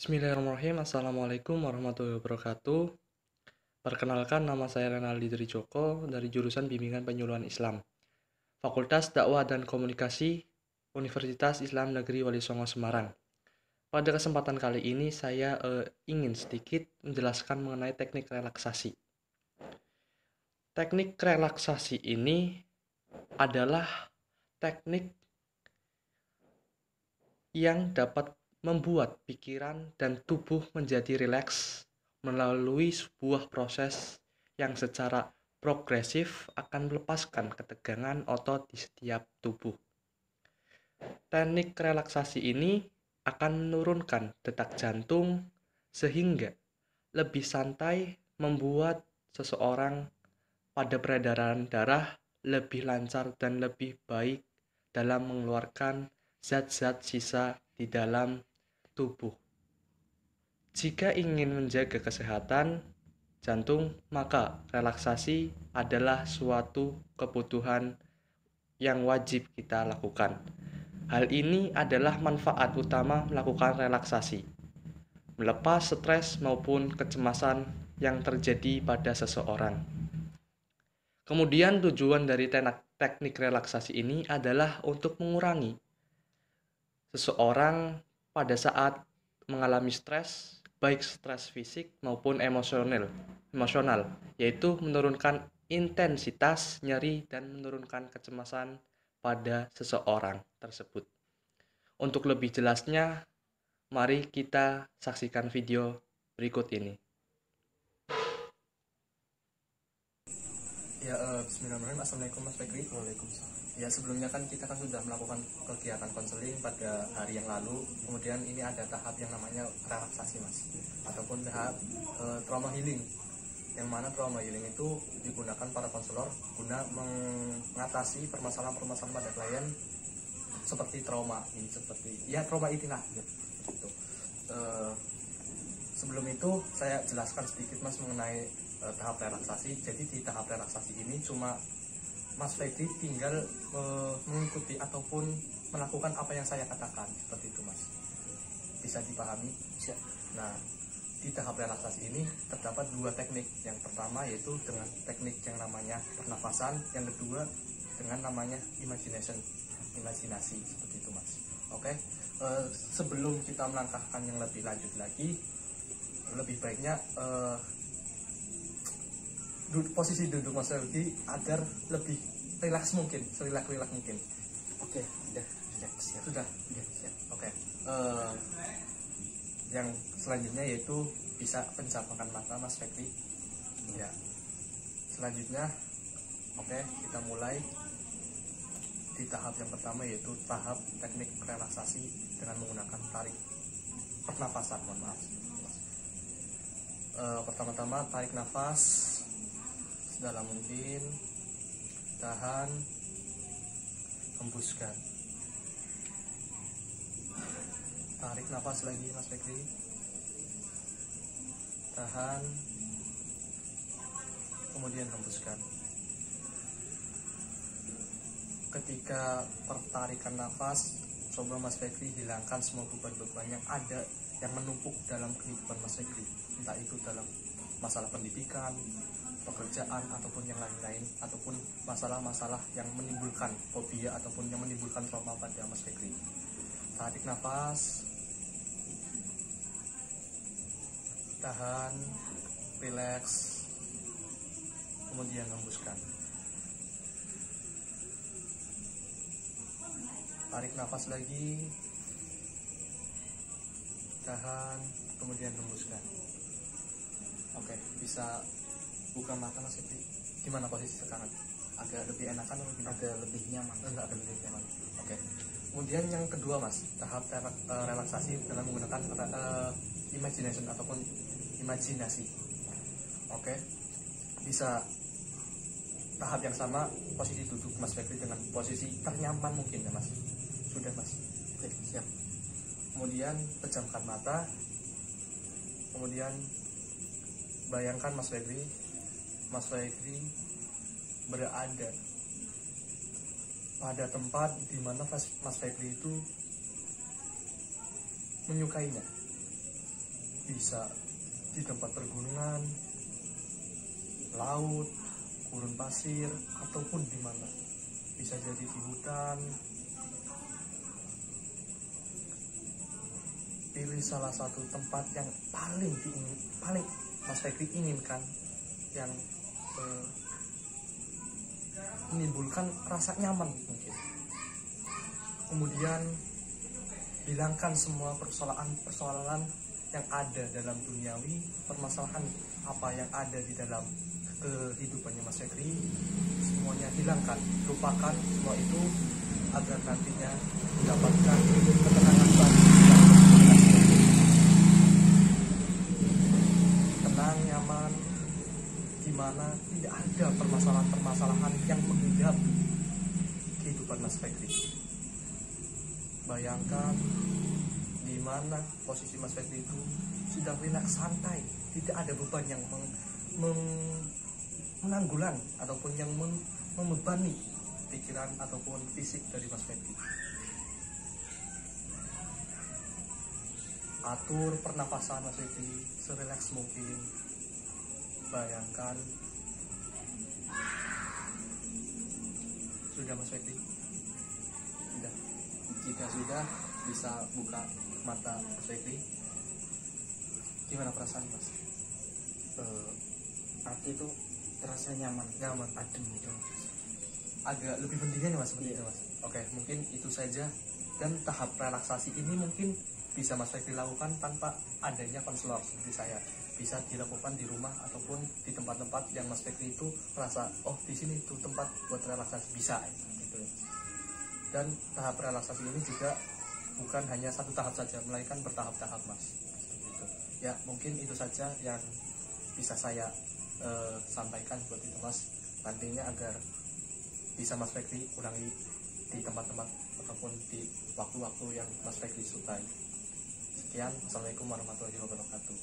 Bismillahirrahmanirrahim. Assalamualaikum warahmatullahi wabarakatuh. Perkenalkan, nama saya Renaldi Joko dari jurusan Bimbingan Penyuluhan Islam, Fakultas Dakwah dan Komunikasi, Universitas Islam Negeri Wali Songo Semarang. Pada kesempatan kali ini saya ingin sedikit menjelaskan mengenai teknik relaksasi. Teknik relaksasi ini adalah teknik yang dapat membuat pikiran dan tubuh menjadi rileks melalui sebuah proses yang secara progresif akan melepaskan ketegangan otot di setiap tubuh. Teknik relaksasi ini akan menurunkan detak jantung sehingga lebih santai, membuat seseorang pada peredaran darah lebih lancar dan lebih baik dalam mengeluarkan zat-zat sisa di dalam tubuh. Jika ingin menjaga kesehatan jantung, maka relaksasi adalah suatu kebutuhan yang wajib kita lakukan. Hal ini adalah manfaat utama melakukan relaksasi, melepas stres maupun kecemasan yang terjadi pada seseorang. Kemudian tujuan dari teknik relaksasi ini adalah untuk mengurangi seseorang pada saat mengalami stres, baik stres fisik maupun emosional, yaitu menurunkan intensitas nyeri dan menurunkan kecemasan pada seseorang tersebut. Untuk lebih jelasnya, mari kita saksikan video berikut ini. Bismillahirrahmanirrahim. Assalamualaikum Mas Fikri. Waalaikumsalam. Ya, sebelumnya kan kita sudah melakukan kegiatan konseling pada hari yang lalu. Kemudian ini ada tahap yang namanya relaksasi, Mas, ataupun tahap trauma healing. Yang mana trauma healing itu digunakan para konselor guna mengatasi permasalahan-permasalahan pada klien seperti trauma itulah gitu. Sebelum itu saya jelaskan sedikit, Mas, mengenai tahap relaksasi. Jadi di tahap relaksasi ini cuma Mas Fikri tinggal mengikuti ataupun melakukan apa yang saya katakan, seperti itu, Mas. Bisa dipahami? Siap. Nah, di tahap relaksasi ini terdapat dua teknik. Yang pertama yaitu dengan teknik yang namanya pernafasan, yang kedua dengan namanya imajinasi, seperti itu, Mas. Oke. Sebelum kita melangkahkan yang lebih lanjut lagi, lebih baiknya posisi duduk Mas Fikri agar lebih rileks mungkin, serileks mungkin. Oke, siap. Sudah, siap. Oke. Yang selanjutnya yaitu bisa penjabakan mata, Mas Fikri. Ya. Selanjutnya, oke, kita mulai di tahap yang pertama yaitu tahap teknik relaksasi dengan menggunakan tarik pernafasan. Mohon maaf. Pertama-tama tarik nafas sedalam mungkin, tahan, hembuskan. Tarik nafas lagi, Mas Fikri, tahan, kemudian hembuskan. Ketika pertarikan nafas, coba Mas Fikri hilangkan semua beban-beban yang ada yang menumpuk dalam kehidupan Mas Fikri, entah itu dalam masalah pendidikan, pekerjaan, ataupun yang lain-lain, ataupun masalah-masalah yang menimbulkan fobia ataupun yang menimbulkan trauma pada Mas Fikri. Tarik nafas, tahan, rileks, kemudian hembuskan. Tarik nafas lagi, tahan, kemudian hembuskan. Oke, bisa buka mata, Mas Fikri. Gimana posisi sekarang? Agak lebih enakan atau gimana? Agak lebih nyaman. Enggak, agak lebih nyaman. Oke. Kemudian yang kedua, Mas, tahap relaksasi dengan menggunakan imagination ataupun imajinasi. Oke. Bisa tahap yang sama, posisi duduk Mas Fikri dengan posisi ternyaman mungkin ya, Mas. Sudah, Mas. Oke, siap. Kemudian pejamkan mata. Kemudian bayangkan Mas Fikri berada pada tempat di mana Mas Fikri itu menyukainya. bisa di tempat pergunungan, laut, gurun pasir, ataupun di mana. Bisa jadi di hutan. Pilih salah satu tempat yang paling Mas Fikri inginkan, yang menimbulkan rasa nyaman mungkin. Kemudian hilangkan semua persoalan yang ada dalam duniawi, permasalahan apa yang ada di dalam kehidupannya Mas Fikri, semuanya hilangkan, lupakan semua itu agar nantinya mendapatkan ketenangan batin, tenang, nyaman, di mana tidak ada permasalahan-permasalahan yang menghinggapi kehidupan Mas Fikri. Bayangkan di mana posisi Mas Fikri itu sudah rileks, santai, tidak ada beban yang menanggulan ataupun yang membebani pikiran ataupun fisik dari Mas Fikri. Atur pernapasan Mas Fikri serileks mungkin. Bayangkan. Sudah Mas Fikri? Sudah. Jika sudah, bisa buka mata Mas Fikri. Gimana perasaan Mas? Hati itu terasa nyaman, adem gitu. Agak lebih mendingan ya Mas seperti itu Mas. Oke, mungkin itu saja. Dan tahap relaksasi ini mungkin bisa Mas Fikri lakukan tanpa adanya konselor seperti saya. Bisa dilakukan di rumah ataupun di tempat-tempat yang Mas Fikri itu merasa, oh di sini tuh tempat buat relaksasi, bisa gitu. Dan tahap relaksasi ini juga bukan hanya satu tahap saja, melainkan bertahap-tahap Mas. Gitu. Ya mungkin itu saja yang bisa saya sampaikan buat itu Mas, nantinya agar bisa Mas Fikri ulangi di tempat-tempat ataupun di waktu-waktu yang Mas Fikri sukai. Sekian, Assalamualaikum warahmatullahi wabarakatuh.